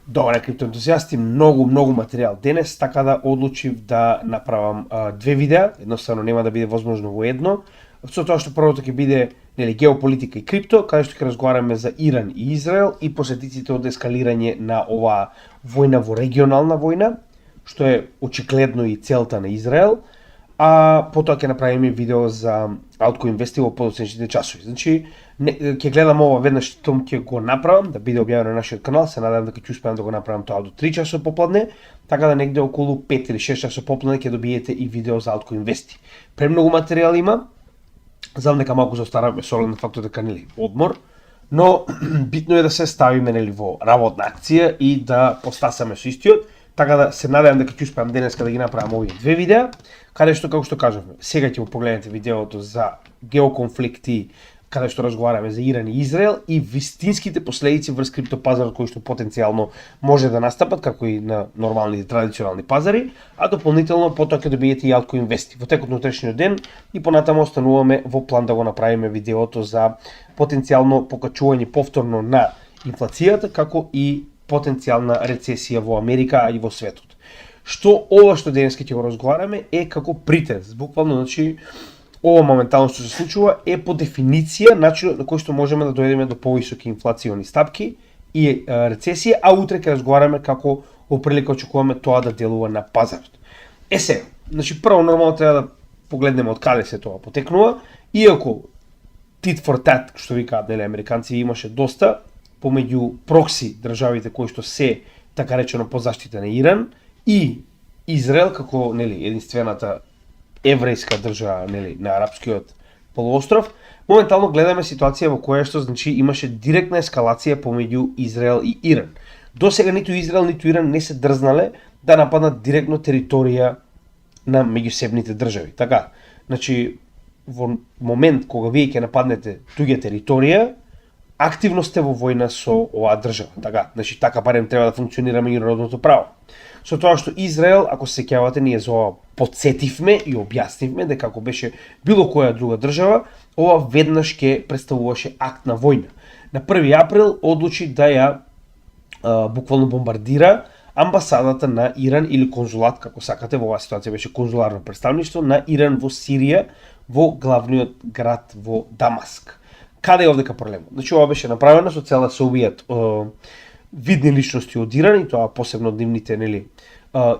Добре, криптоентузијасти, многу материјал денес, така да одлучив да направам две видеа, едноставно нема да биде возможно во едно. Со тоа што првото ќе биде геополитика и крипто, каде што ќе разговараме за Иран и Израел и последиците од ескалирање на оваа војна во регионална војна, што е очигледно и целта на Израел, а потоа ќе направиме видео за Altcoin Investi во подоцнежните часови. Значи, ќе гледам ова веднаш штом ќе го направам, да биде објавено на нашиот канал, се надевам дека ќе успеам да го направам тоа до 3 часот попладне, така да негде околу 5 или 6 часот попладне ќе добиете и видео за Altcoin Investi. Премногу материјал има, знам дека малку заостаравме со оглед на фактот дека нели одмор, но битно е да се ставиме нели во работна акција и да постасаме со истиот. Така да се надевам дека ќе успеам денеска да ги направам овие две видеа, каде што, како што кажавме, сега ќе го погледнете видеото за геоконфликти, каде што разговараме за Иран и Израел и вистинските последици врз криптопазарот кои што потенцијално може да настапат, како и на нормални традиционални пазари, а дополнително потоа ќе добиете и Altcoin Investi. Во текот на утрешниот ден и понатаму остануваме во план да го направиме видеото за потенцијално покачување повторно на инфлацијата, како и потенцијална рецесија во Америка и во светот. Што ова што денеска ќе го разговараме е како притрес, буквално, значи ова моментално што се случува е по дефиниција начинот на кој што можеме да дојдеме до повисоки инфлациони стапки и рецесија, а утре ќе разговараме како оприлика очекуваме тоа да делува на пазарот. Сега, значи прво нормално треба да погледнеме од каде се тоа потекнува, иако tit for tat, што викаат нели американци, имаше доста помеѓу прокси државите кои што се така речено под заштита на Иран и Израел како нели единствената еврејска држава нели на арапскиот полуостров. Моментално гледаме ситуација во која што значи имаше директна ескалација помеѓу Израел и Иран. До сега ниту Израел ниту Иран не се дрзнале да нападнат директно територија на меѓусебните држави. Така, значи во момент кога вие ќе нападнете туѓа територија, активно сте во војна со оваа држава. Така, значи така барем треба да функционира меѓународното право. Со тоа што Израел, ако се сеќавате, ние за ова подсетивме и објаснивме дека ако беше било која друга држава, ова веднаш ќе представуваше акт на војна. На 1 април одлучи да ја буквално бомбардира амбасадата на Иран или конзулат, како сакате, во оваа ситуација беше конзуларно представништво на Иран во Сирија, во главниот град во Дамаск. Каде е овдека проблемот? Значи ова беше направено со цел да се убијат видни личности од Иран, и тоа посебно од нивните нели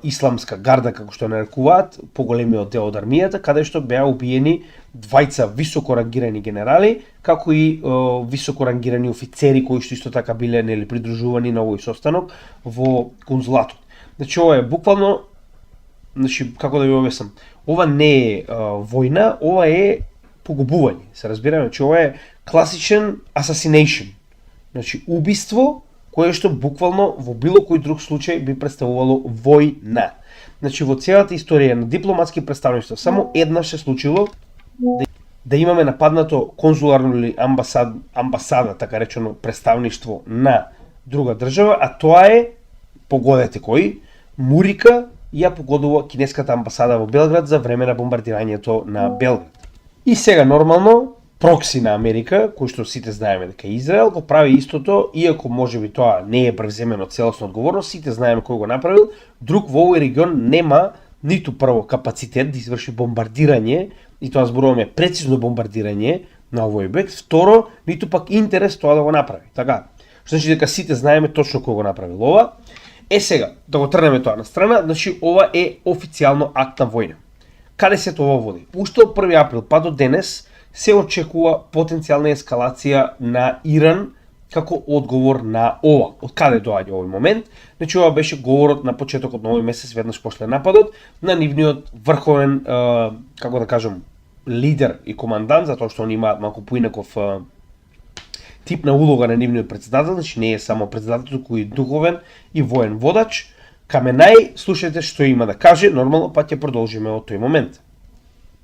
исламска гарда, како што нарекуваат, поголемиот дел од армијата, каде што беа убиени двајца високо рангирани генерали, како и високо рангирани офицери кои што исто така биле нели придружувани на овој состанок во конзулатот. Значи ова е буквално, значи како да ви објаснам, ова не е војна, ова е погубување. Се разбираме, че ова е класичен assassination. Значи убиство кое што буквално во било кој друг случај би представувало војна. Значи во целата историја на дипломатски представништва само еднаш се случило да имаме нападнато конзуларно или амбасада, така речено представништво на друга држава, а тоа е, погодете кој, Мурика ја погодува кинеската амбасада во Белград за време на бомбардирањето на Белград. И сега нормално прокси на Америка, кој што сите знаеме дека Израел го прави истото, иако можеби тоа не е превземено целосно одговорност, сите знаеме кој го направил, друг во овој регион нема ниту прво капацитет да изврши бомбардирање, и тоа зборуваме прецизно бомбардирање на овој објект, второ, ниту пак интерес тоа да го направи. Така, што значи дека сите знаеме точно кој го направил ова. Сега, да го трнеме тоа на страна, значи ова е официјално акт на војна. Каде се тоа води? Уште од 1 април па до денес се очекува потенцијална ескалација на Иран како одговор на ова. Од каде доаѓа овој момент? Значи ова беше говорот на почетокот на овој месец, веднаш после нападот, на нивниот врховен, како да кажам, лидер и командант, затоа што они имаат малку поинаков тип на улога на нивниот председател, значи не е само председател, кој е духовен и воен водач. Каменај, слушајте што има да каже, нормално па ќе продолжиме од тој момент.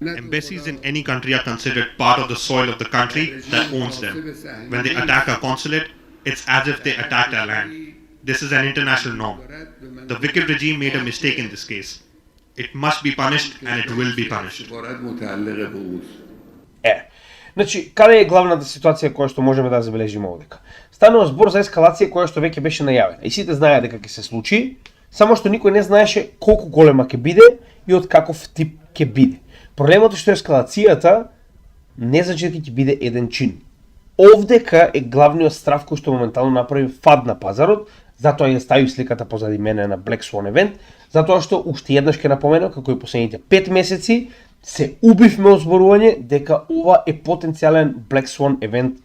Embassies in any country are considered part of the soil of the country that owns them. When they attack our consulate, it's as if they attacked our land. This is an international norm. The wicked regime made a mistake in this case. It must be punished and it will be punished. Значи, каде е главната ситуација која што можеме да забележиме овдека? Станува збор за ескалација која што веќе беше најавена. И сите знаеа дека ќе се случи, само што никој не знаеше колку голема ќе биде и од каков тип ќе биде. Проблемот е што ескалацијата не значи дека ќе биде еден чин. Овдека е главниот страв кој што моментално направи фад на пазарот, затоа ја ставив сликата позади мене на Black Swan Event, затоа што уште еднаш ќе напоменам како и последните 5 месеци се убивме од зборување дека ова е потенцијален Black Swan Event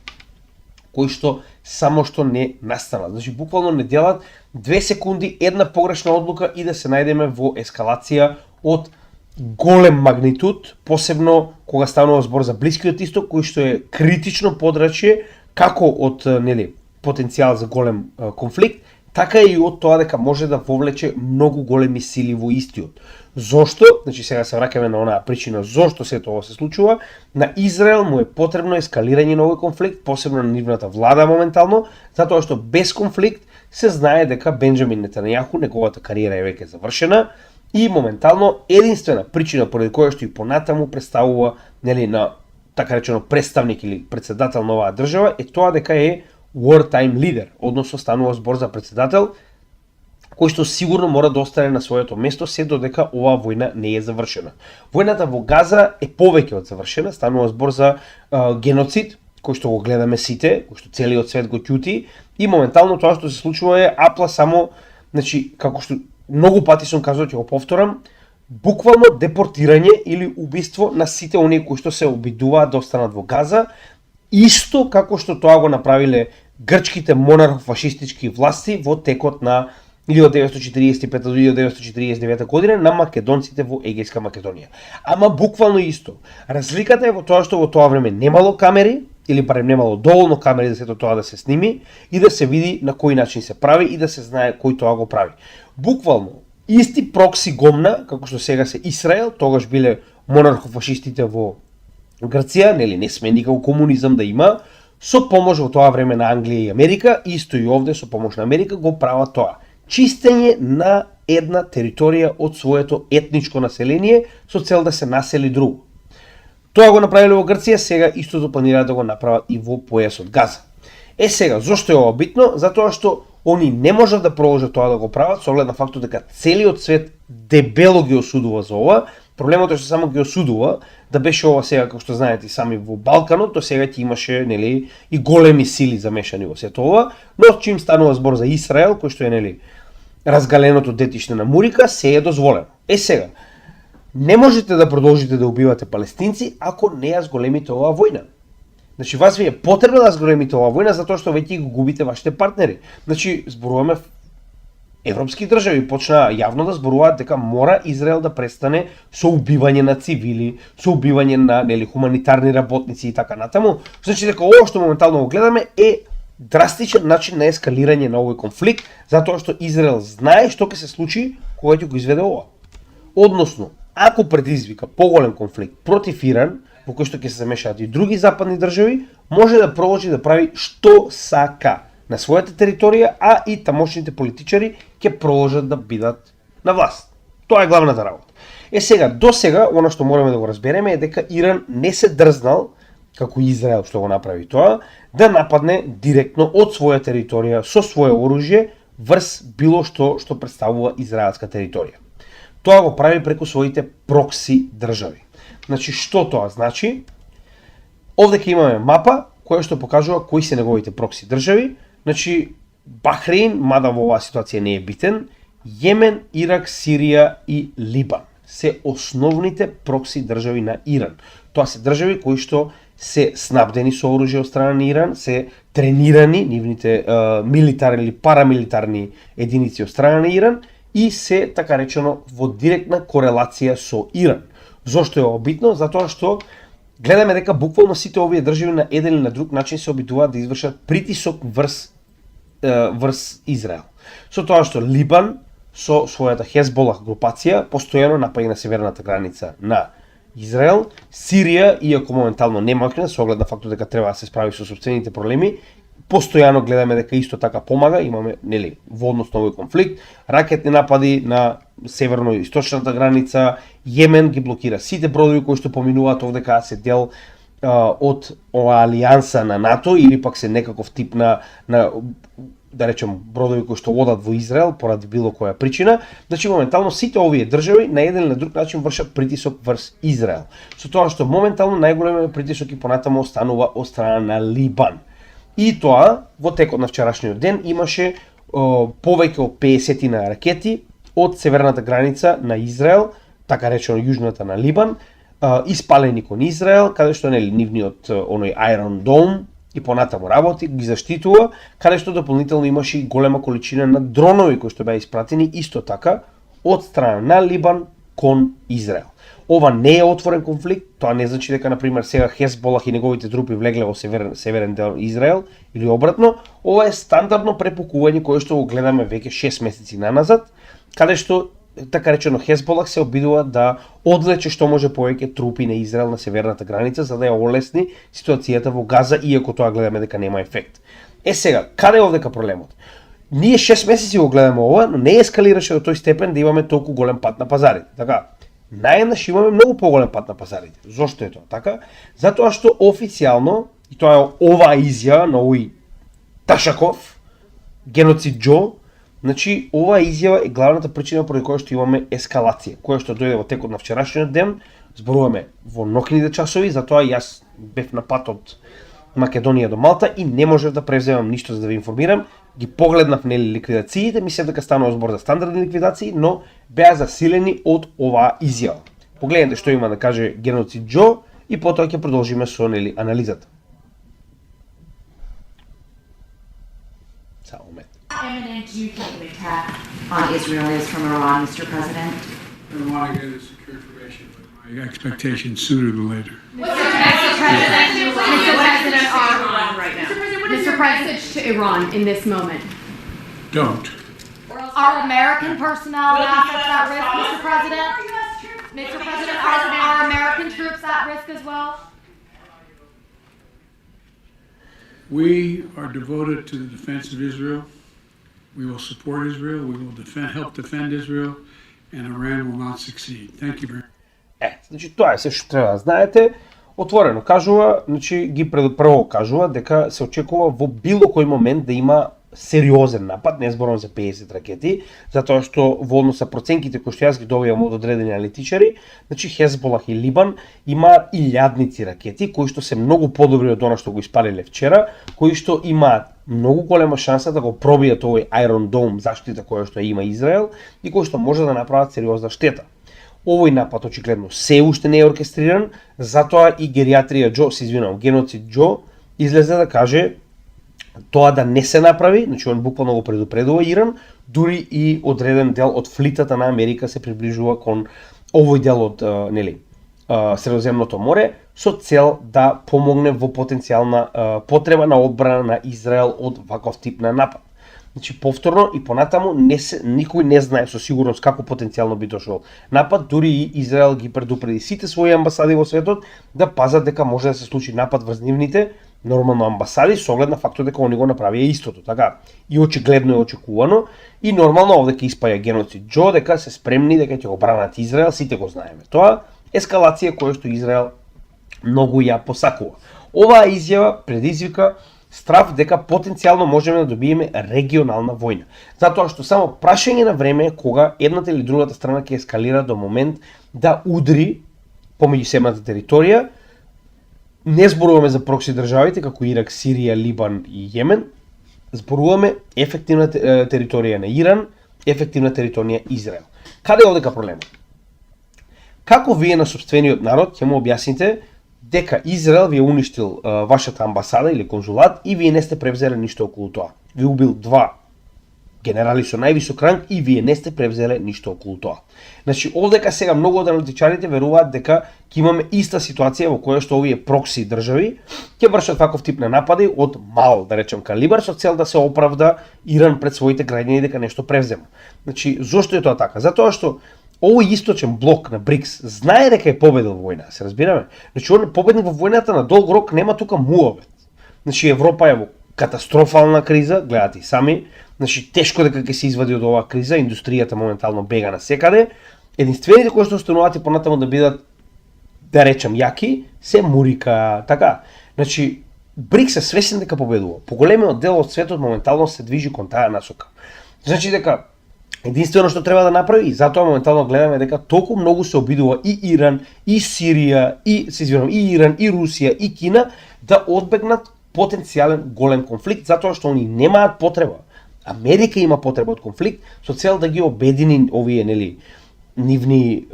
кој што само што не настана. Значи буквално не делат 2 секунди една погрешна одлука и да се најдеме во ескалација од голем магнитуд, посебно кога станува збор за Блискиот исток, кој што е критично подрачје како од потенцијал за голем конфликт, така и од тоа дека може да вовлече многу големи сили во истиот. Зошто? Значи сега се враќаме на онаа причина зошто се тоа се случува. На Израел му е потребно ескалирање на овој конфликт, посебно на нивната влада моментално, затоа што без конфликт се знае дека Бенџамин Нетанијаху, неговата кариера е веќе завршена и моментално единствена причина поради која што и понатаму представува на така речено представник или претседател на оваа држава е тоа дека е wartime leader, односно станува збор за претседател кој што сигурно мора да остане на своето место се додека оваа војна не е завршена. Војната во Газа е повеќе од завршена, станува збор за геноцид кој што го гледаме сите, кој што целиот свет го ќути и моментално тоа што се случува е апла само, значи како што многу пати сум кажал, ќе го повторам, буквално депортирање или убиство на сите оние кои што се обидуваат да останат во Газа, исто како што тоа го направиле грчките монархо-фашистички власти во текот на 1945 до 1949 година на македонците во Егејска Македонија. Ама буквално исто. Разликата е во тоа што во тоа време немало камери, или барем немало доволно камери за сето тоа да се сними и да се види на кој начин се прави и да се знае кој тоа го прави. Буквално исти прокси гомна, како што сега се Израел, тогаш биле монархо-фашистите во Грција, не сме никако комунизам да има, со помош во тоа време на Англија и Америка, исто и овде со помош на Америка го прават тоа. Чистење на една територија од своето етничко население со цел да се насели друго. Тоа го направиле во Грција, сега истото планираат да го направат и во појасот Газа. Сега, зошто е ова битно? Затоа што они не можат да продолжат тоа да го прават со оглед на фактот дека целиот свет дебело ги осудува за ова. Проблемот е што само ги осудува, да беше ова сега, како што знаете сами во Балканот, то сега ќе имаше и големи сили замешани во сето ова, но чим станува збор за Израел, кој што е разгаленото детиште на Мурика, се е дозволено. Сега, не можете да продолжите да убивате палестинци ако не ја зголемите оваа војна. Значи, вас ви е потребно да зголемите оваа војна затоа што веќе го губите вашите партнери. Значи, зборуваме европски држави почнаа јавно да зборуваат дека мора Израел да престане со убивање на цивили, со убивање на хуманитарни работници и така натаму. Значи дека ова што моментално го гледаме е драстичен начин на ескалирање на овој конфликт, затоа што Израел знае што ќе се случи кога ќе го изведе ова. Односно, ако предизвика поголем конфликт против Иран, во кој што ќе се замешаат и други западни држави, може да продолжи да прави што сака на својата територија, а и тамошните политичари ќе продолжат да бидат на власт. Тоа е главната работа. Сега, до сега, оно што мораме да го разбереме е дека Иран не се дрзнал, како Израел што го направи тоа, да нападне директно од своја територија со свое оружје врз било што представува израелска територија. Тоа го прави преку своите прокси држави. Значи, што тоа значи? Овде ќе имаме мапа која што покажува кои се неговите прокси држави. Значи, Бахрейн, мада во оваа ситуација не е битен, Јемен, Ирак, Сирија и Либан се основните прокси држави на Иран. Тоа се држави кои што се снабдени со оружје од страна на Иран, се тренирани нивните милитарни или парамилитарни единици од страна на Иран и се, така речено, во директна корелација со Иран. Зошто е ова битно? Затоа што гледаме дека буквално сите овие држави на еден или на друг начин се обидуваат да извршат притисок врз Израел. Со тоа што Либан со својата Хезболах групација постојано напаѓа на северната граница на Израел, Сирија, иако моментално не мокне, со оглед на фактот дека треба да се справи со сопствените проблеми, постојано гледаме дека исто така помага, имаме во однос на овој конфликт, ракетни напади на северно-источната граница, Јемен ги блокира сите бродови кои што поминуваат овдека, се дел од оваа алијанса на НАТО или пак се некаков тип на да речем бродови кои што одат во Израел поради било која причина, значи моментално сите овие држави на еден или на друг начин вршат притисок врз Израел. Со тоа што моментално најголемиот притисок и понатамо останува од страна на Либан. И тоа во текот на вчерашниот ден имаше повеќе од 50 на ракети од северната граница на Израел, така речено јужната на Либан, испалени кон Израел, каде што нели нивниот оној Iron Dome и понатаму работи, ги заштитува, каде што дополнително имаше и голема количина на дронови кои што беа испратени исто така од страна на Либан кон Израел. Ова не е отворен конфликт, тоа не значи дека например сега Хезболах и неговите трупи влегле во северен дел Израел или обратно, ова е стандардно препукување кое што го гледаме веќе 6 месеци наназад, каде што така речено Хезболах се обидува да одлече што може повеќе трупи на Израел на северната граница за да ја олесни ситуацијата во Газа, иако тоа гледаме дека нема ефект. Сега, каде е овдека проблемот? Ние 6 месеци го гледаме ова, но не ескалираше до тој степен да имаме толку голем пат на пазарите. Така, наједнаш имаме многу поголем пат на пазарите. Зошто е тоа така? Затоа што официјално, и тоа е оваа изјава на овој Ташаков, геноцид Џо, значи, оваа изјава е главната причина поради која што имаме ескалација, која што дојде во текот на вчерашниот ден, зборуваме во ноќните часови, затоа јас бев на пат од Македонија до Малта и не можев да превземам ништо за да ви информирам. Ги погледнав нели ликвидациите, мислев дека станува збор за стандардни ликвидации, но беа засилени од оваа изјава. Погледнете што има да каже геноцид Џо и потоа ќе продолжиме со нели анализата. Само момент. How imminent do you think the attack on Israel is from Iran, Mr. President? I want to get a secure information, but my expectation sooner than later. Mr. President, to Iran in this moment. Don't. Are American personnel and assets at risk, Mr. President? Mr. President, are American troops at risk as well? We are devoted to the defense of Israel. We will support Israel. We will help defend Israel, and Iran will not succeed. Thank you very much. Значи тоа е се што треба да знаете. Отворено кажува, значи ги прво кажува дека се очекува во било кој момент да има сериозен напад, не зборувам за 50 ракети, затоа што во однос со проценките кои што јас ги добивам од одредени аналитичари, значи Хезболах и Либан имаат илјадници ракети кои што се многу подобри од она што го испалиле вчера, кои што имаат многу голема шанса да го пробијат овој Iron Dome заштита која што има Израел и кои што може да направат сериозна штета. Овој напад очигледно се уште не е оркестриран, затоа и гериатрија Џо, се извинувам, геноцид Џо излезе да каже тоа да не се направи, значи он буквално го предупредува Иран, дури и одреден дел од флитата на Америка се приближува кон овој дел од Средоземното море со цел да помогне во потенцијална потреба на одбрана на Израел од ваков тип на напад. Значи повторно и понатаму никој не знае со сигурност како потенцијално би дошол напад, дури и Израел ги предупреди сите своји амбасади во светот да пазат дека може да се случи напад врз нивните нормално амбасади со оглед на фактот дека они го направија истото, така и очигледно е очекувано и нормално овде ќе испаја геноцид Џо дека се спремни дека ќе го бранат Израел, сите го знаеме. Тоа ескалација која што Израел многу ја посакува. Оваа изјава предизвика страв дека потенцијално можеме да добиеме регионална војна. Затоа што само прашање на време е кога едната или другата страна ќе ескалира до момент да удри помеѓу семната територија. Не зборуваме за прокси државите како Ирак, Сирија, Либан и Јемен. Зборуваме ефективна територија на Иран, ефективна територија Израел. Каде е овдека проблемот? Како вие на сопствениот народ ќе му објасните дека Израел ви е уништил вашата амбасада или конзулат и вие не сте превзеле ништо околу тоа. Ви убил 2 генерали со највисок ранг и вие не сте превзеле ништо околу тоа. Значи, овдека сега многу од аналитичарите веруваат дека ќе имаме иста ситуација во која што овие прокси држави ќе вршат ваков тип на напади од мал, да речем, калибар со цел да се оправда Иран пред своите граѓани дека нешто превзема. Значи, зошто е тоа така? Затоа што овој источен блок на БРИКС знае дека е победил војна, се разбираме? Значи, он победник во војната на долг рок нема тука муавет. Значи, Европа е во катастрофална криза, гледате и сами, значи, тешко дека ќе се извади од оваа криза, индустријата моментално бега на секаде. Единствените кои што остануваат и понатаму да бидат да речем јаки, се мурика, така. Значи, БРИКС е свесен дека победува. Поголемиот дел од светот моментално се движи кон таа насока. Значи дека единствено што треба да направи, и затоа моментално гледаме дека толку многу се обидува и Иран, и Сирија, и Иран, и Русија, и Кина да одбегнат потенцијален голем конфликт, затоа што они немаат потреба. Америка има потреба од конфликт со цел да ги обедини овие нивни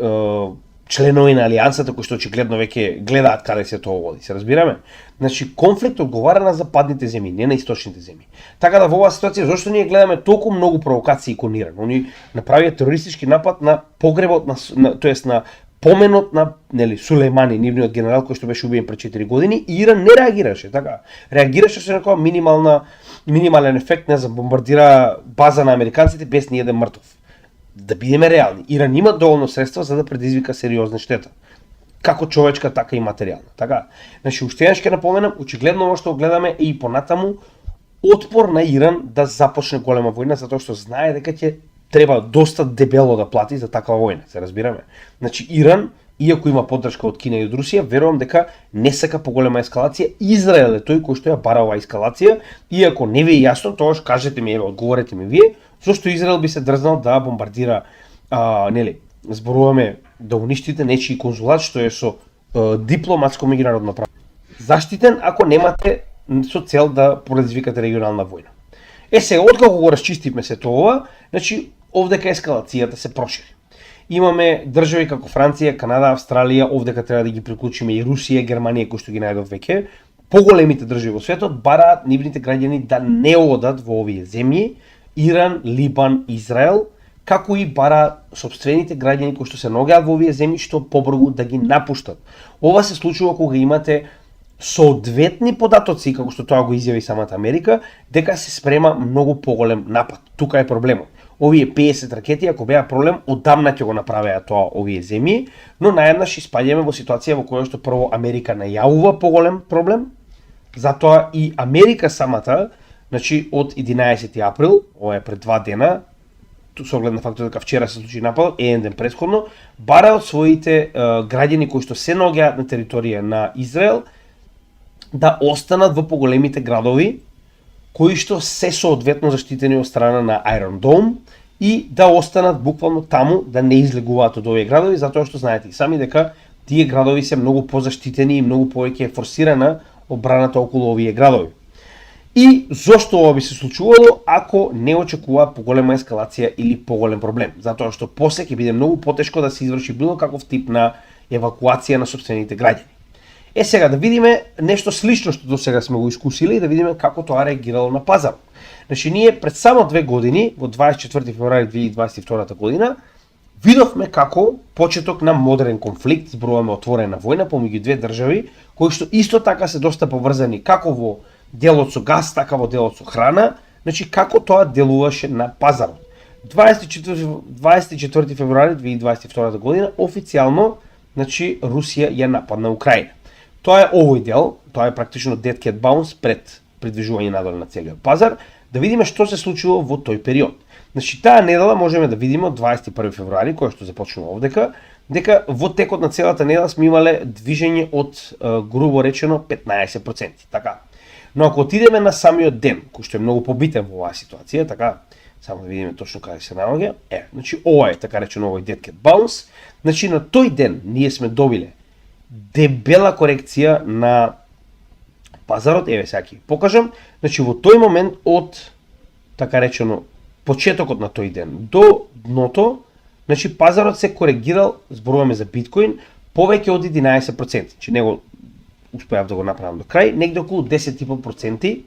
членови на алијансата кои што очигледно веќе гледаат каде се тоа води. Се разбираме? Значи конфликт одговара на западните земји, не на источните земји. Така да во оваа ситуација зошто ние гледаме толку многу провокации кон Иран? Они направија терористички напад на погребот тоест на поменот на Сулејмани, нивниот генерал кој што беше убиен пред 4 години, и Иран не реагираше, така. Реагираше со некоја минимален ефект, не знам, бомбардира база на американците без ни еден мртов. Да бидеме реални, Иран има доволно средства за да предизвика сериозна штета. Како човечка, така и материјална. Така. Значи, уште еднаш ќе напоменам, очигледно ово што гледаме е и понатаму отпор на Иран да започне голема војна, затоа што знае дека ќе треба доста дебело да плати за таква војна, се разбираме. Значи, Иран, иако има поддршка од Кина и од Русија, верувам дека не сака поголема ескалација. Израел е тој кој што ја бара оваа ескалација, иако не ви е јасно, тогаш кажете ми, одговорете ми вие, зошто Израел би се дрзнал да бомбардира, зборуваме да уништите нечии конзулат, што е со дипломатско меѓународно право. Заштитен ако немате со цел да предизвикате регионална војна. Сега, откако го расчистивме се тоа, значи, овдека ескалацијата се прошири. Имаме држави како Франција, Канада, Австралија, овдека треба да ги приклучиме и Русија, Германија, кои што ги најдов веќе. Поголемите држави во светот бараат нивните граѓани да не одат во овие земји, Иран, Либан, Израел, како и бара сопствените граѓани кои што се наоѓаат во овие земји што побрзо да ги напуштат. Ова се случува кога имате соодветни податоци, како што тоа го изјави самата Америка, дека се спрема многу поголем напад. Тука е проблемот. Овие 50 ракети, ако беа проблем, одамна ќе го направеа тоа овие земји, но наеднаш испаѓаме во ситуација во која што прво Америка најавува поголем проблем, затоа и Америка самата, значи од 11 април, ова е пред 2 дена, со оглед на фактот дека вчера се случи нападот, еден ден претходно, бара од своите граѓани кои што се наоѓаат на територија на Израел да останат во поголемите градови кои што се соодветно заштитени од страна на Iron Dome и да останат буквално таму, да не излегуваат од овие градови, затоа што знаете и сами дека тие градови се многу позаштитени и многу повеќе форсирана одбраната околу овие градови. И зошто ова би се случувало ако не очекуваат поголема ескалација или поголем проблем? Затоа што после ќе биде многу потешко да се изврши било каков тип на евакуација на сопствените граѓани. Сега да видиме нешто слично што до сега сме го искусиле и да видиме како тоа реагирало на пазарот. Значи ние пред само 2 години, во 24 февруари 2022 година, видовме како почеток на модерен конфликт, зборуваме отворена војна помеѓу две држави, кои што исто така се доста поврзани како во делот со газ, така во делот со храна, значи како тоа делуваше на пазарот. 24 февруари 2022 година официјално, значи Русија ја нападна Украина. Тоа е овој дел, тоа е практично dead cat bounce пред придвижување надоле на целиот пазар, да видиме што се случило во тој период. Значи таа недела можеме да видиме од 21 февруари, кој што започнува овдека, дека во текот на целата недела сме имале движење од грубо речено 15%, така. Но ако отидеме на самиот ден, кој што е многу побитен во оваа ситуација, така, само да видиме точно каде се наоѓа, значи ова е така речено овој dead cat bounce, значи на тој ден ние сме добиле дебела корекција на пазарот, сега ќе покажам, значи во тој момент од така речено почетокот на тој ден до дното, значи пазарот се коригирал, зборуваме за биткоин, повеќе од 11%, значи него успеав да го направам до крај, негде околу 10,5%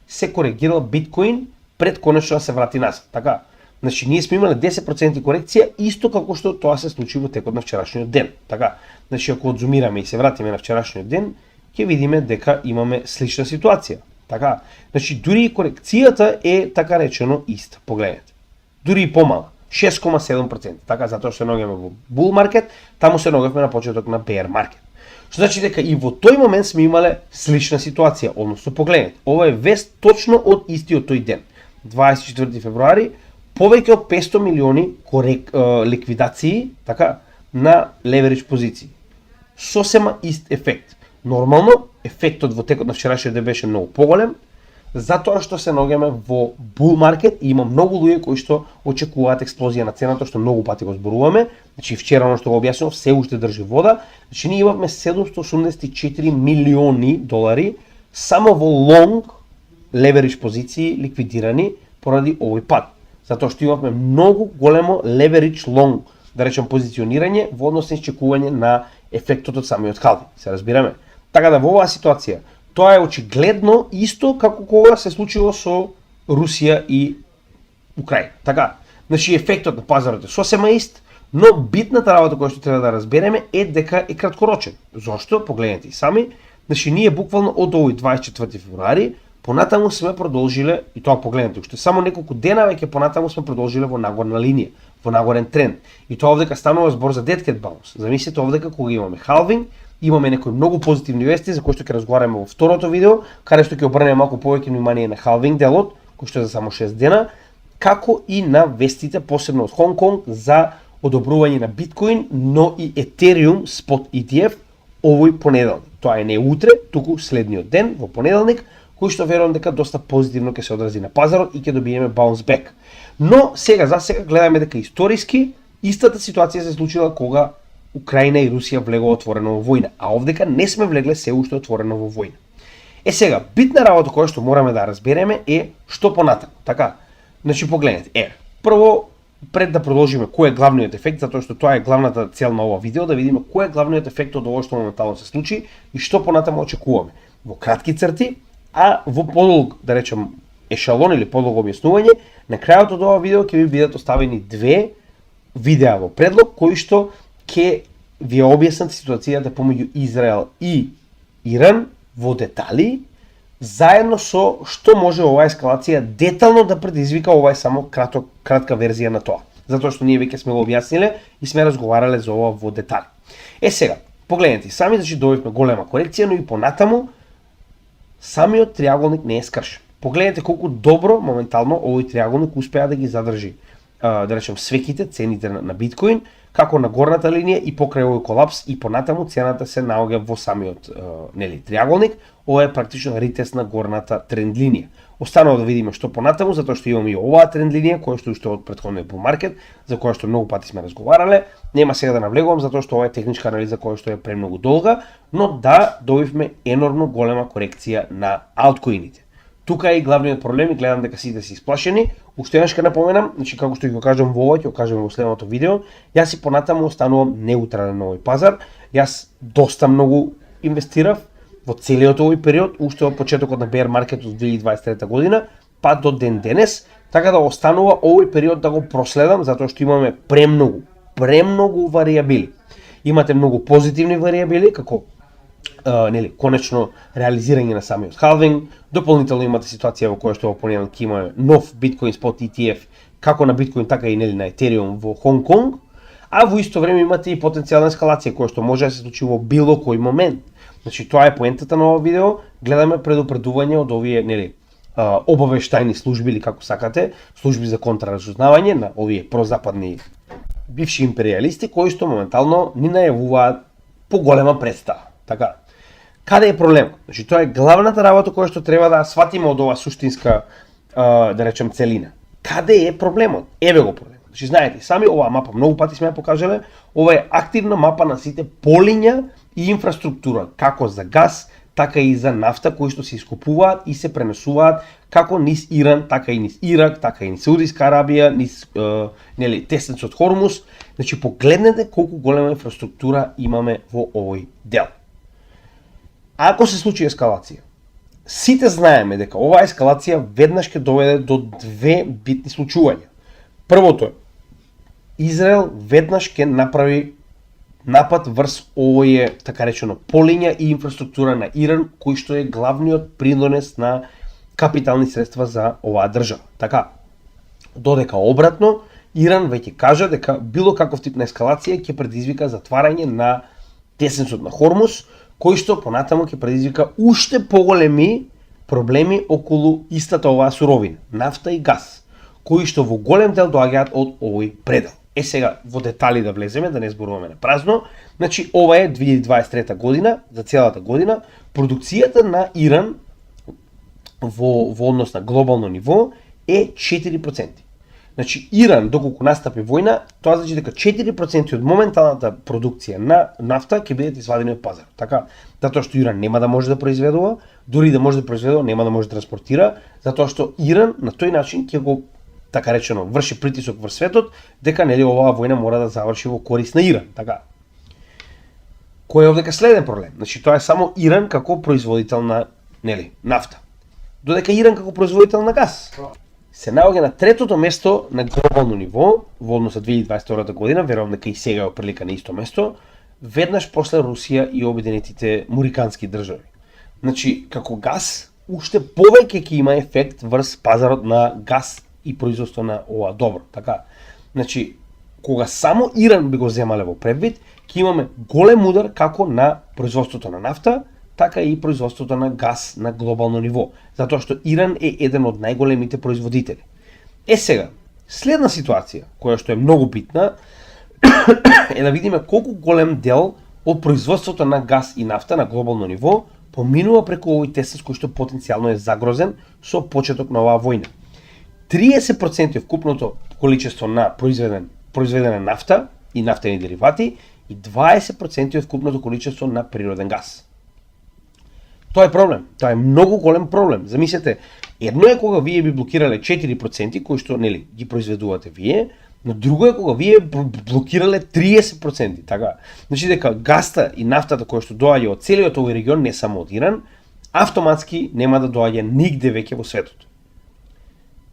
се коригирал биткоин пред конечно да се врати назад, така. Значи ние сме имале 10% корекција, исто како што тоа се случи во текот на вчерашниот ден, така. Значи ако одзумираме и се вратиме на вчерашниот ден, ќе видиме дека имаме слична ситуација. Така, значи дури и корекцијата е така речено иста. Погледнете. Дури и помала, 6,7%. Така затоа што се наоѓаме во bull market, таму се наоѓавме на почеток на bear market. Што значи дека и во тој момент сме имале слична ситуација, односно погледнете. Ова е вест точно од истиот тој ден. 24 февруари, повеќе од 500 милиони ликвидации, така, на leverage позиции. сосема ист ефект. Нормално, ефектот во текот на вчерашниот ден беше многу поголем, затоа што се наоѓаме во bull market и има многу луѓе кои што очекуваат експлозија на цената, што многу пати го зборуваме. Значи вчера оно што го објаснив се уште држи вода. Значи ние имавме 784 милиони долари само во long leverage позиции ликвидирани поради овој пад. Затоа што имавме многу големо leverage long, да речем позиционирање во однос на исчекување на ефектот од самиот халвинг. Се разбираме. Така да во оваа ситуација тоа е очигледно исто како кога се случило со Русија и Украина. Така, значи ефектот на пазарот е сосема ист, но битната работа која што треба да разбереме е дека е краткорочен. Зошто? Погледнете и сами. Значи ние буквално од овој 24 февруари понатаму сме продолжиле, и тоа погледнете, уште само неколку дена веќе понатаму сме продолжиле во нагорна линија, во нагорен тренд. И тоа овдека станува збор за dead cat bounce. Замислете овдека кога имаме халвинг, имаме некои многу позитивни вести за кои што ќе разговараме во второто видео, каде што ќе обрнеме малку повеќе внимание на халвинг делот, кој што е за само 6 дена, како и на вестите посебно од Хонг Конг за одобрување на биткоин, но и Ethereum spot ETF овој понеделник. Тоа е не утре, туку следниот ден во понеделник, кој што верувам дека доста позитивно ќе се одрази на пазарот и ќе добиеме bounce back. Но сега гледаме дека историски истата ситуација се случила кога Украина и Русија влегоа отворено во војна, а овдека не сме влегле се уште отворено во војна. Сега, битна работа која што мораме да разбереме е што понатаму. Така, значи погледнете, прво пред да продолжиме кој е главниот ефект, затоа што тоа е главната цел на ова видео, да видиме кој е главниот ефект од ова што моментално се случи и што понатаму очекуваме. Во кратки црти, а во подолг, да речем, ешалон или подолго објаснување, на крајот од ова видео ќе ви бидат оставени две видеа во предлог кои што ќе ви објаснат ситуацијата помеѓу Израел и Иран во детали, заедно со што може оваа ескалација детално да предизвика. Ова е само кратка верзија на тоа, затоа што ние веќе сме го објасниле и сме разговарале за ова во детали. Сега, погледнете, сами значи добивме голема корекција, но и понатаму самиот триаголник не е скршен. Погледнете колку добро моментално овој триаголник успеа да ги задржи, да речем, свеките, цените на биткоин, како на горната линија и покрај овој колапс и понатаму цената се наоѓа во самиот триаголник. Ова е практично ритест на горната тренд линија. Останува да видиме што понатаму, затоа што имаме и оваа тренд линија која што уште од претходниот bull market, за која што многу пати сме разговарале. Нема сега да навлегувам затоа што ова е техничка анализа која што е премногу долга, но да, добивме енормно голема корекција на алткоините. Тука е и главниот проблем и гледам дека сите се исплашени. Уште еднаш ќе напоменам, значи како што ќе го кажам во ова, ќе го кажам во следното видео, јас и понатаму останувам неутрален на овој пазар. Јас доста многу инвестирав во целиот овој период, уште од почетокот на bear market од 2023 година, па до ден денес, така да останува овој период да го проследам, затоа што имаме премногу варијабили. Имате многу позитивни варијабили, како конечно реализирање на самиот халвинг, дополнително имате ситуација во која што во понеделник имаме нов биткоин спот ETF, како на биткоин така и на Ethereum во Хонг Конг, а во исто време имате и потенцијална ескалација која што може да се случи во било кој момент. Значи тоа е поентата на ова видео, гледаме предупредување од овие обавештајни служби или како сакате, служби за контраразузнавање на овие прозападни бивши империјалисти кои што моментално ни најавуваат поголема представа. Така. Каде е проблемот? Значи тоа е главната работа која што треба да сватиме од оваа суштинска, да речем, целина. Каде е проблемот? Еве го проблемот. Значи знаете, сами оваа мапа многу пати сме ја покажале, ова е активна мапа на сите полиња и инфраструктура, како за газ, така и за нафта кои што се искупуваат и се пренесуваат како низ Иран, така и низ Ирак, така и низ Саудиска Арабија, низ тесницот Хормус. Значи погледнете колку голема инфраструктура имаме во овој дел. Ако се случи ескалација, сите знаеме дека оваа ескалација веднаш ќе доведе до две битни случувања. Првото е, Израел веднаш ќе направи напад врз овие, така речено, полиња и инфраструктура на Иран, кој што е главниот придонес на капитални средства за оваа држава. Така, додека обратно, Иран веќе кажа дека било каков тип на ескалација ќе предизвика затварање на тесницот на Хормус, кој што понатаму ќе предизвика уште поголеми проблеми околу истата оваа суровина, нафта и газ, кои што во голем дел доаѓаат од овој предел. Сега, во детали да влеземе, да не зборуваме на празно, значи ова е 2023 година, за целата година, продукцијата на Иран во однос на глобално ниво е 4%. Значи Иран, доколку настапи војна, тоа значи дека 4% од моменталната продукција на нафта ќе бидат извадени од пазар. Така, затоа што Иран нема да може да произведува, дури да може да произведува, нема да може да транспортира, затоа што Иран на тој начин ќе го, така речено, врши притисок врз светот дека нели оваа војна мора да заврши во корист на Иран, така. Кој е овдека следен проблем? Значи тоа е само Иран како производител на нели нафта. Додека Иран како производител на газ се наоѓа на третото место на глобално ниво во однос на 2022 година, верувам дека и сега е оприлика на исто место, веднаш после Русија и Обединетите мурикански држави. Значи, како газ, уште повеќе ќе има ефект врз пазарот на газ и производство на ова добро, така. Значи, кога само Иран би го земале во предвид, ќе имаме голем удар како на производството на нафта, така и производството на газ на глобално ниво, затоа што Иран е еден од најголемите производители. Сега, следна ситуација, која што е многу битна, е да видиме колку голем дел од производството на газ и нафта на глобално ниво поминува преку овој тесен кој што потенцијално е загрозен со почеток на оваа војна. 30% од вкупното количество на произведена нафта и нафтени деривати и 20% од вкупното количество на природен газ. Тоа е проблем, тоа е многу голем проблем. Замислете, едно е кога вие би блокирале 4% кои што нели ги произведувате вие, но друго е кога вие блокирале 30%, така. Значи дека газта и нафтата која што доаѓа од целиот овој регион, не само од Иран, автоматски нема да доаѓа нигде веќе во светот.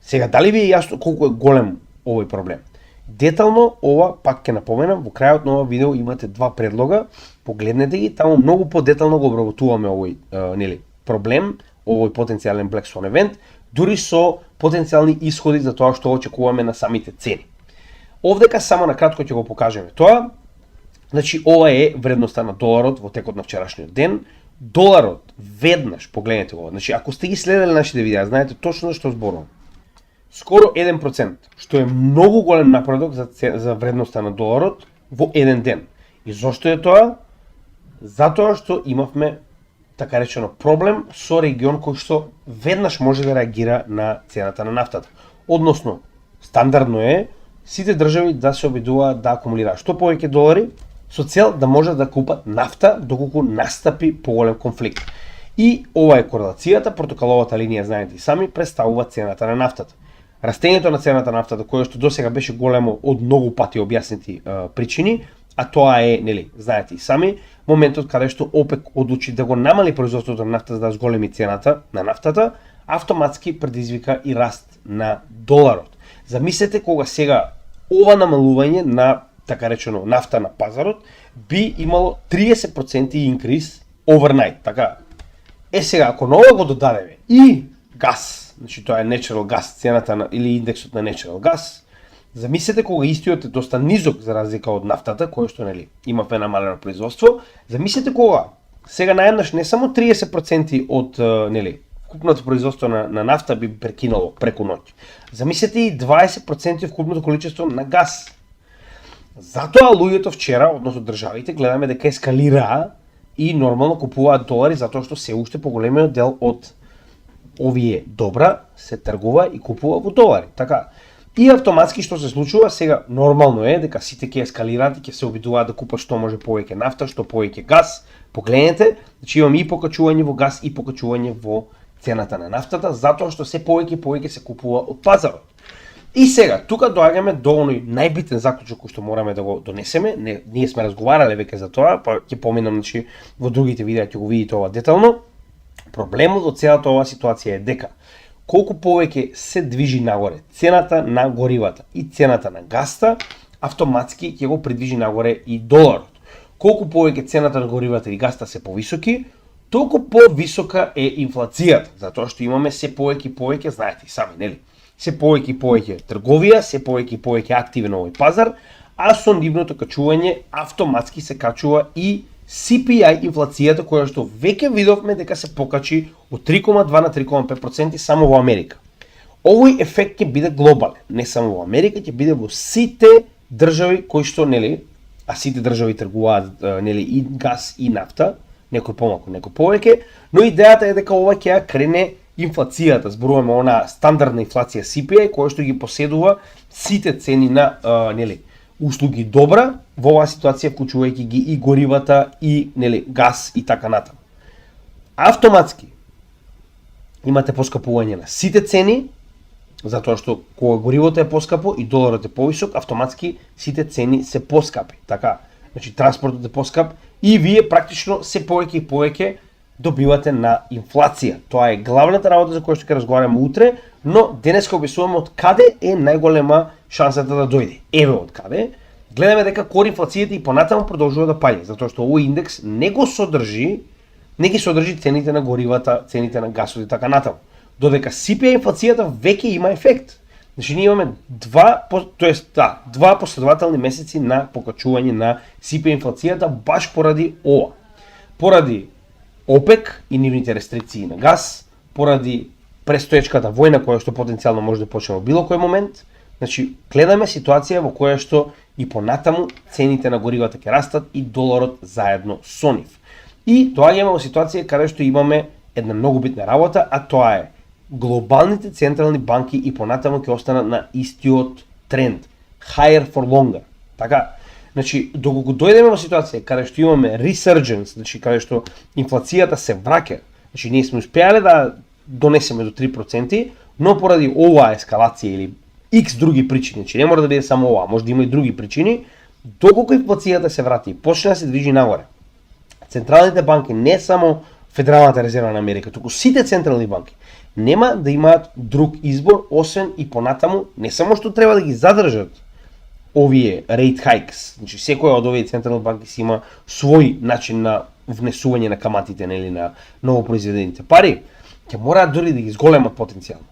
Сега, дали ви е јасно колку е голем овој проблем? Детално ова, пак ќе напоменам, во крајот на ова видео имате два предлога, погледнете ги, таму многу подетално го обработуваме овој нели проблем, овој потенцијален Black Swan евент, дури со потенцијални исходи за тоа што очекуваме на самите цени. Овдека само на кратко ќе го покажеме тоа. Значи ова е вредноста на доларот во текот на вчерашниот ден. Доларот веднаш, погледнете го. Значи ако сте ги следеле нашите видеа, знаете точно што зборувам. Скоро 1%, што е многу голем напредок за вредноста на доларот во еден ден. И зошто е тоа? Затоа што имавме, така речено, проблем со регион кој што веднаш може да реагира на цената на нафтата. Односно, стандардно е сите држави да се обидуваат да акумулираат што повеќе долари со цел да можат да купат нафта доколку настапи поголем конфликт. И ова е корелацијата, портокаловата линија, знаете и сами, представува цената на нафтата. Растењето на цената на нафтата, кое што досега беше големо од многу пати објаснети причини, а тоа е, нели, знаете и сами, моментот каде што ОПЕК одлучи да го намали производството на нафта за да зголеми цената на нафтата, автоматски предизвика и раст на доларот. Замислете кога сега ова намалување на, така речено, нафта на пазарот би имало 30% инкриз overnight, така. Сега, ако на ова го додадеме и газ, значи тоа е natural gas, цената на, или индексот на natural gas, замислете кога истиот е доста низок за разлика од нафтата, кој што нели имавме намалено производство, замислете кога сега наеднаш не само 30% од нели вкупното производство на нафта би прекинало преку ноќ. Замислете и 20% од вкупното количество на газ. Затоа луѓето вчера, односно државите, гледаме дека ескалираа и нормално купуваат долари затоа што се уште поголемиот дел од овие добра се тргува и купува во долари. Така. И автоматски што се случува сега нормално е дека сите ќе ескалираат и ќе се обидуваат да купат што може повеќе нафта, што повеќе газ. Погледнете, значи имаме и покачување во газ и покачување во цената на нафтата затоа што се повеќе се купува од пазарот. И сега, тука доаѓаме до оној најбитен заклучок кој што мораме да го донесеме. Ние сме разговарале веќе за тоа, па ќе поминам, значи во другите видеа ќе го видите ова детално. Проблемот од целата оваа ситуација е дека колку повеќе се движи нагоре цената на горивата и цената на газта, автоматски ќе го придвижи нагоре и доларот. Колку повеќе цената на горивата и газта се повисоки, толку повисока е инфлацијата, затоа што имаме се повеќе, знаете и сами, нели? Се повеќе трговија, се повеќе активен овој пазар, а со нивното качување автоматски се качува и CPI инфлацијата која што веќе видовме дека се покачи од 3,2 на 3,5% само во Америка. Овој ефект ќе биде глобален, не само во Америка, ќе биде во сите држави кои што нели, а сите држави тргуваат нели и газ и нафта, некој помалку, некој повеќе, но идејата е дека ова ќе ја крене инфлацијата, зборуваме она стандардна инфлација CPI која што ги поседува сите цени на нели услуги добра во оваа ситуација вклучувајќи ги и горивата и нели газ и така натаму. Автоматски имате поскапување на сите цени, затоа што кога горивото е поскапо и доларот е повисок, автоматски сите цени се поскапи. Така, значи транспортот е поскап и вие практично се повеќе и повеќе добивате на инфлација. Тоа е главната работа за која што ќе разговараме утре, но денеска објаснуваме од каде е најголема шансата да дојде. Еве од каде. Гледаме дека кор инфлацијата и понатаму продолжува да паѓа, затоа што овој индекс не ги содржи цените на горивата, цените на гасот и така натаму. Додека CPI инфлацијата веќе има ефект. Значи ние имаме два последователни месеци на покачување на CPI инфлацијата баш поради ова. Поради ОПЕК и нивните рестрикции на газ, поради престоечката војна која што потенцијално може да почне во било кој момент. Значи гледаме ситуација во која што и понатаму цените на горивата ќе растат и доларот заедно со нив. И доаѓаме во ситуација каде што имаме една многу битна работа, а тоа е глобалните централни банки и понатаму ќе останат на истиот тренд, higher for longer. Така, значи доколку дојдеме во ситуација каде што имаме resurgence, значи каде што инфлацијата се враќа, значи ние сме успеале да донесеме до 3%, но поради оваа ескалација или X други причини, значи не мора да биде само ова, може да има и други причини, доколку инфлацијата се врати и почне да се движи нагоре. Централните банки, не само Федералната резерва на Америка, туку сите централни банки, нема да имаат друг избор, освен и понатаму, не само што треба да ги задржат овие rate hikes, значи секоја од овие централни банки си има свој начин на внесување на каматите, нели, на новопроизведените пари, ќе мораат дори да ги зголемат потенцијално.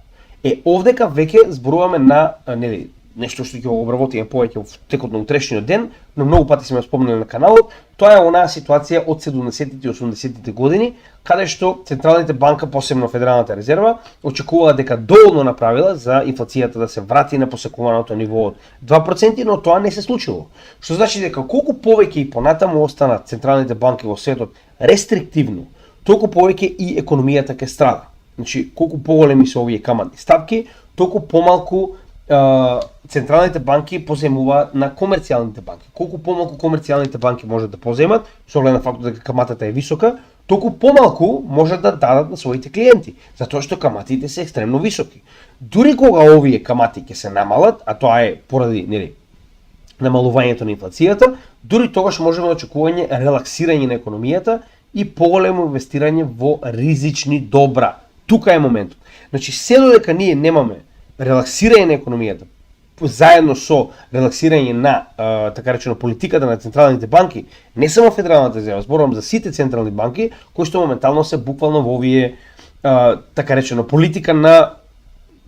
Овдека веќе зборуваме на нели нешто што ќе го обработиме повеќе во текот на утрешниот ден, но многу пати сме спомнали на каналот, тоа е онаа ситуација од 70-тите и 80-тите години, каде што централните банка, посебно Федералната резерва, очекувала дека доволно направила за инфлацијата да се врати на посекуваното ниво од 2%, но тоа не се случило. Што значи дека колку повеќе и понатаму останат централните банки во светот рестриктивно, толку повеќе и економијата ќе страда. Значи, колку поголеми се овие каматни стапки, толку помалку централните банки поземуваат на комерцијалните банки. Колку помалку комерцијалните банки можат да поземат, со оглед на фактот дека каматата е висока, толку помалку можат да дадат на своите клиенти, затоа што каматите се екстремно високи. Дури кога овие камати ќе се намалат, а тоа е поради нели намалувањето на инфлацијата, дури тогаш можеме да очекување релаксирање на економијата и поголемо инвестирање во ризични добра. Тука е моментот. Значи, се додека ние немаме релаксирање на економијата, заедно со релаксирање на така речено политиката на централните банки, не само Федералната резерва, зборувам за сите централни банки, кои што моментално се буквално во овие така речено политика на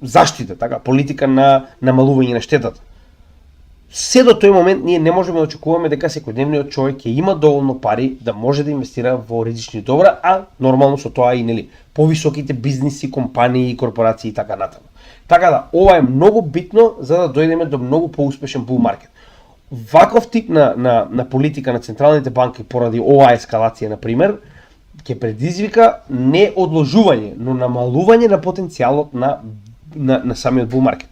заштита, така, политика на намалување на штетата. Се до тој момент ние не можеме да очекуваме дека секојдневниот човек ќе има доволно пари да може да инвестира во ризични добра, а нормално со тоа и нели повисоките бизниси, компании и корпорации и така натаму. Така да, ова е многу битно за да дојдеме до многу поуспешен бул маркет. Ваков тип на политика на централните банки поради оваа ескалација, на пример, ќе предизвика не одложување, но намалување на потенцијалот на самиот бул маркет.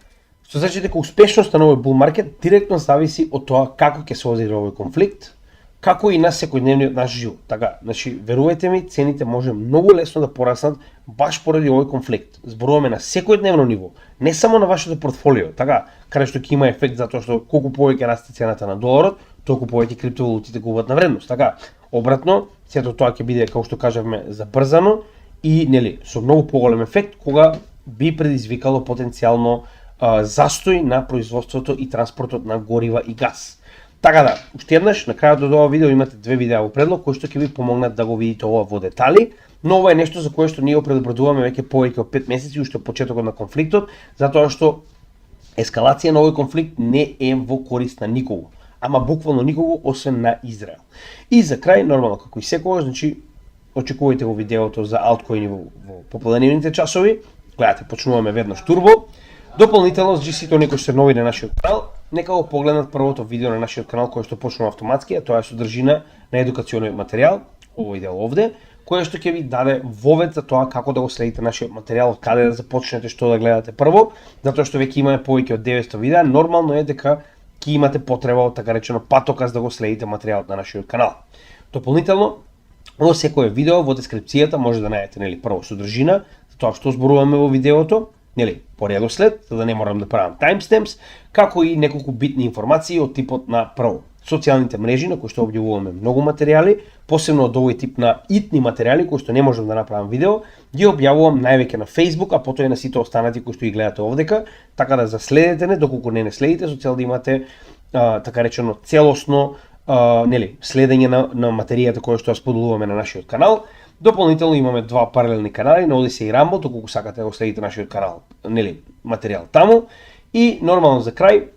Што значи дека успешноста на овој бул маркет директно зависи од тоа како ќе се озира овој конфликт, како и на секојдневниот наш живот. Така, значи, верувајте ми, цените може многу лесно да пораснат баш поради овој конфликт. Зборуваме на секојдневно ниво, не само на вашето портфолио, така, каде што ќе има ефект затоа што колку повеќе расте цената на доларот, толку повеќе криптовалутите губат на вредност. Така, обратно, сето тоа ќе биде, како што кажавме, забрзано и нели со многу поголем ефект кога би предизвикало потенцијално застој на производството и транспортот на горива и газ. Така да, уште еднаш, на крајот од ова видео имате две видеа во предлог кои што ќе ви помогнат да го видите ова во детали, но ова е нешто за кое што ние го предупредуваме веќе повеќе од 5 месеци, уште од почетокот на конфликтот, затоа што ескалација на овој конфликт не е во корист на никого, ама буквално никого освен на Израел. И за крај, нормално како и секогаш, значи очекувајте го видеото за алткоини во поподневните часови. Гледате, почнуваме веднаш турбо. Дополнително, за сите оние кои што се нови на нашиот канал, нека го погледнат првото видео на нашиот канал кој што почнува автоматски, а тоа е содржина на едукациониот материјал, овој дел овде, кој што ќе ви даде вовед за тоа како да го следите нашиот материјал, каде да започнете, што да гледате прво, затоа што веќе имаме повеќе од 900 видеа, нормално е дека ќе имате потреба од така речено патоказ да го следите материјалот на нашиот канал. Дополнително, во секое видео во дескрипцијата може да најдете нели прво содржина, за тоа што зборуваме во видеото, нели по редослед, за да не морам да правам timestamps, како и неколку битни информации од типот на прво социјалните мрежи на кои што објавуваме многу материјали, посебно од овој тип на итни материјали кои што не можам да направам видео, ги објавувам највеќе на Facebook, а потоа и на сите останати кои што ги гледате овдека, така да заследете не доколку не следите, со цел да имате така речено целосно нели следење на материјата која што ја споделуваме на нашиот канал. Дополнително имаме два паралелни канали на Odyssey и Rumble, доколку сакате да го следите нашиот канал, нели материјал таму. И нормално за крај,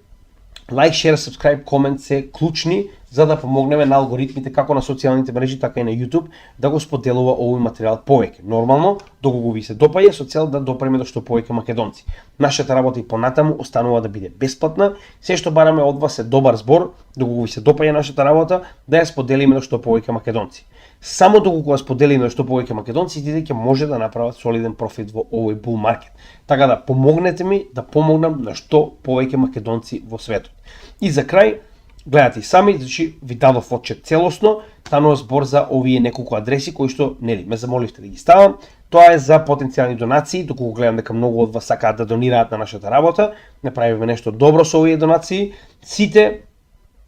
лайк, шер, subscribe, комент се клучни за да помогнеме на алгоритмите како на социјалните мрежи, така и на YouTube да го споделува овој материјал повеќе. Нормално, доколку ви се допаѓа, со цел да допреме до што повеќе македонци. Нашата работа и понатаму останува да биде бесплатна. Се што бараме од вас е добар збор, доколку ви се допаѓа нашата работа, да ја споделиме до што повеќе македонци. Само доколку ја споделиме до што повеќе македонци, тие ќе може да направат солиден профит во овој bull market. Така да помогнете ми да помогнам на што повеќе македонци во светот. И за крај, гледате и сами, значи ви дадов отчет целосно, станува збор за овие неколку адреси кои што нели ме замоливте да ги ставам. Тоа е за потенцијални донации, доколку гледам дека многу од вас сакаат да донираат на нашата работа, направиме нешто добро со овие донации. Сите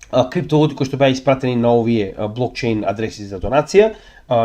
криптовалути кои што беа испратени на овие блокчейн адреси за донација,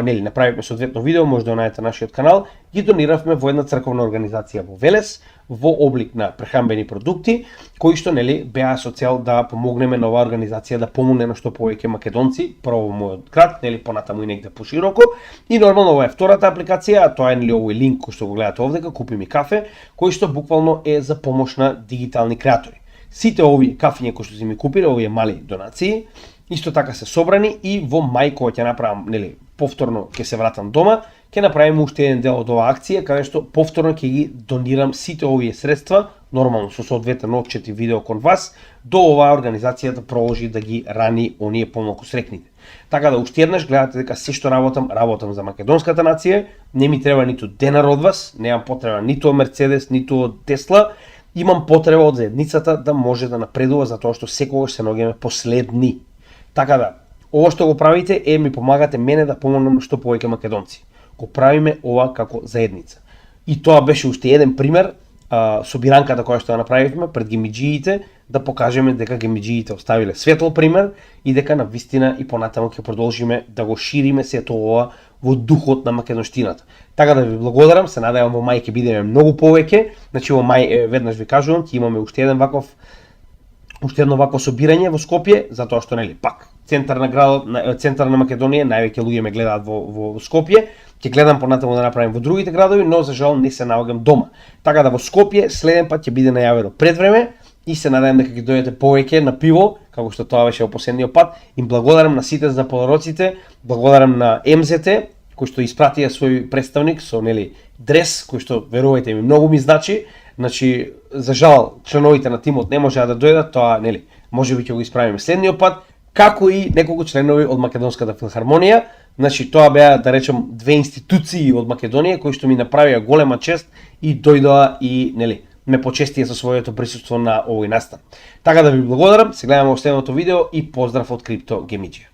нели направивме соодветно видео, може да најдете нашиот канал, ги дониравме во една црковна организација во Велес во облик на прехранбени продукти, кои што нели беа со цел да помогнеме на оваа организација да помогне на што повеќе македонци, прво во мојот град, нели понатаму и негде пошироко. И нормално ова е втората апликација, а тоа е нели овој линк кој што го гледате овдека, Купи ми кафе, кој што буквално е за помош на дигитални креатори. Сите овие кафиња кои што си ми купиле, овие мали донации, исто така се собрани и во мај кога ќе направам, нели, повторно ќе се вратам дома, ќе направиме уште еден дел од оваа акција, каде што повторно ќе ги донирам сите овие средства, нормално со соодветен отчет и видео кон вас, до оваа организација да продолжи да ги рани оние помалку срекните. Така да уште еднаш гледате дека се што работам за македонската нација, не ми треба ниту денар од вас, немам потреба ниту од Мерцедес, ниту од Тесла. Имам потреба од заедницата да може да напредува затоа што секогаш се наоѓаме последни. Така да, ово што го правите е ми помагате мене да помогнам што повеќе македонци. Го правиме ова како заедница. И тоа беше уште еден пример собиранката која што ја направивме пред гемиџиите, да покажеме дека гемиџиите оставиле светол пример и дека навистина и понатаму ќе продолжиме да го шириме сето ова во духот на македонштината. Така да ви благодарам, се надевам во мај ќе бидеме многу повеќе. Значи во мај веднаш ви кажувам ќе имаме уште едно вакво собирање во Скопје, затоа што нели пак центар на градот, центар на Македонија, највеќе луѓе ме гледаат во Скопје. Ќе гледам понатаму да направим во другите градови, но за жал не се наоѓам дома. Така да во Скопје следен пат ќе биде најавено пред време и се надевам дека ќе дојдете повеќе на пиво, како што тоа беше во последниот пат. Им благодарам на сите за подароците, благодарам на МЗТ кој што испратија свој представник со нели дрес кој што верувајте ми многу ми значи. Значи за жал членовите на тимот не можеа да дојдат, тоа нели можеби ќе го исправиме следниот пат, како и неколку членови од Македонската филхармонија. Значи тоа беа да речем две институции од Македонија кои што ми направија голема чест и дојдоа и нели ме почестија со своето присуство на овој настан. Така да ви благодарам, се гледаме во следното видео и поздрав од Крипто Гемиџија.